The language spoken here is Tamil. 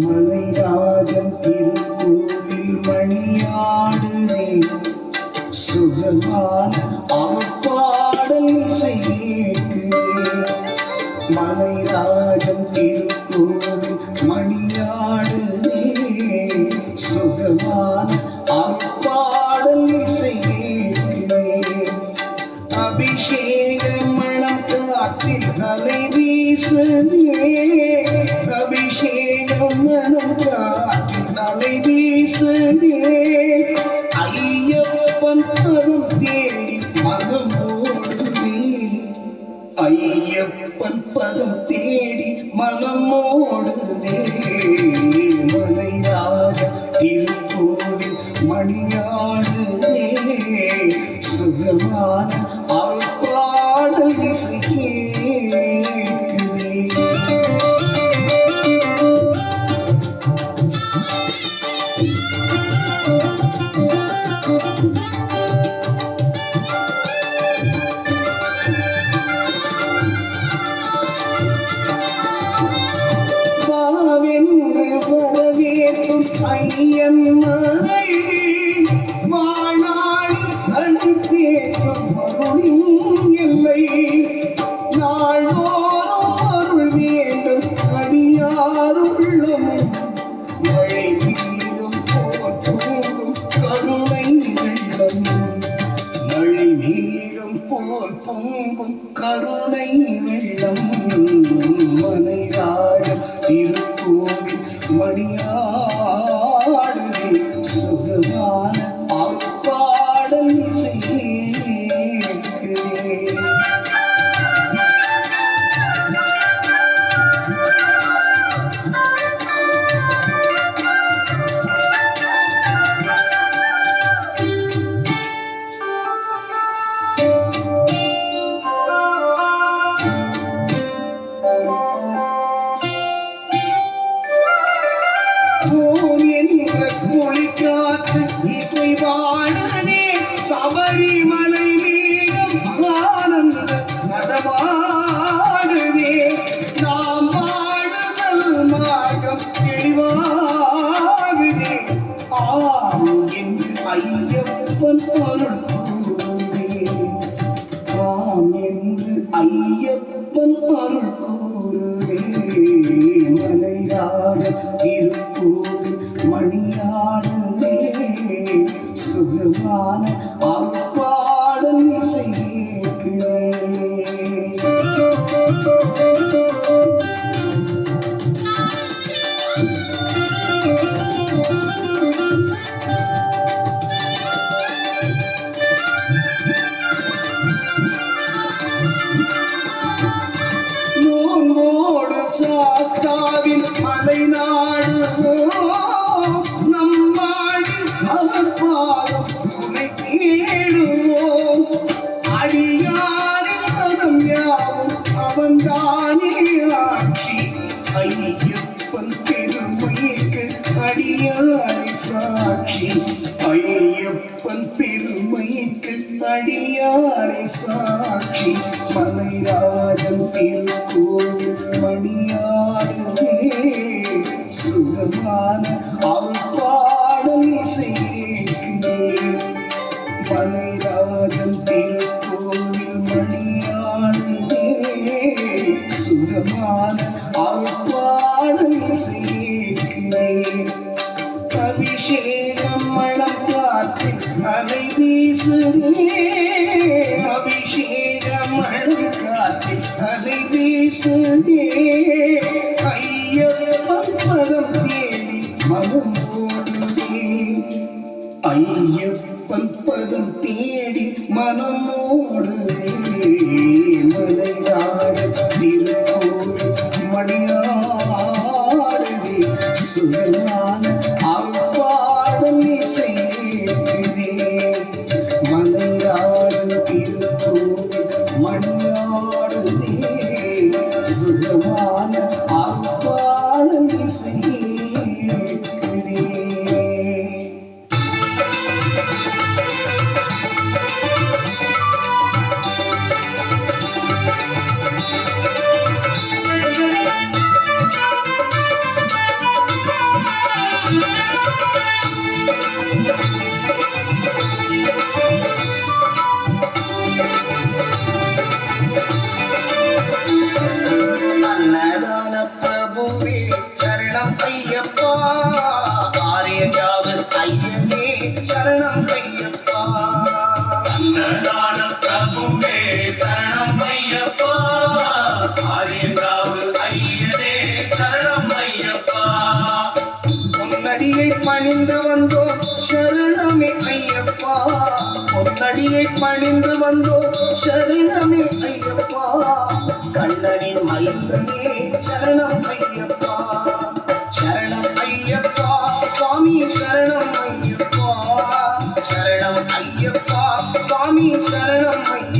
மலைராஜன் திருக்கோவில் மணியாடுதே சுகமான ஆப்பாடல் இசை கேட்குதே. மலைராஜன் திருக்கோவில் மணியாடுதே சுகமான ஆப்பாடல் இசை கேட்குதே. அபிஷேக மணம் காற்றில் அலை வீசுதே. அபிஷேகம் மணம் காற்றில் அலை வீசுதே. ஐயப்பன் பதம் தேடி மனம் ஓடுதே. ஐயப்பன் பதம் தேடி மனம் ஓடுதே. மலைராஜ திருக்கோவில் மணியாடுதே சுகமான ஆழ்பாடல் இசை கேட்குதே. வாவென்று வரவேற்கும் ஐயன் மலை வாழாடி அழைத்தேற்றும் அருளின் எல்லை. நாள்தோறும் அருள் வேண்டும் அடியாருள்ளமும் மழை மீதும் போற்றும் கருணை வெள்ளம். மழை மீதும் போல் பொங்கும் கருணை வெள்ளம். மலைராஜன் திருக்கோவில் மணியாடுதே சுகமான ஆப்பாடல் இசை கேட்குதே. ஓம் என்ற மொழிக்காற்று இசை வாடுதே. சபரிமலை மேகம் ஆனந்த நடமாடுதே. நாம் வாழுதல் மார்க்கம் தெளிவாகுதே. ஆம் என்று ஐயப்பன் அருள் கூறுதே. ஆம் என்று ஐயப்பன் அருள் கூறுதே. மலைராஜ திருக்கோவில் மணியாடுதே சுகமான ஆழ்பாடல் இசை கேட்குதே. நோன்போடு சாஸ்தாவின் மலைநாடு நம்மாடில் அவர் பாதம் துணை தேடுவோம். அடியாரின் மனம் யாவும் அவன்தானே ஆட்சி. ஐயப்பன் பெருமைக்கு அடியாரை சாட்சி. ஐயப்பன் பெருமைக்கு அடியாரை சாட்சி. மலைராஜன் திருக்கோவில் மணியாடுதே சுகமான ஆழ்பாடல் இசை கேட்குதே. மலைராஜன் திருக்கோவில் மணியாடுதே சுகமான ஆழ்பாடல் இசை கேட்குதே. அபிஷேகம் மணம் காற்றில் அலை வீசுதே. அபிஷேகம் மணம் காற்றில் அலை வீசுதே. ஐயப்பன் பதம் தேடி மனம் ஓடுதே. ஐயப்பன் பதம் தேடி மனம் ஓடுதே. மலைராஜ திருக்கோவில் மணியாடுதே சுகமான ஆழ்பாடல் இசை கேட்குதே. மலைராஜன் திருக்கோவில் மணியாடுதே பணிந்து வந்தோம் சரணமே ஐயப்பா பொன்னடியை பணிந்து வந்தோம் சரணமே ஐயப்பா கண்ணனின் மைந்தனே சரணம் ஐயப்பா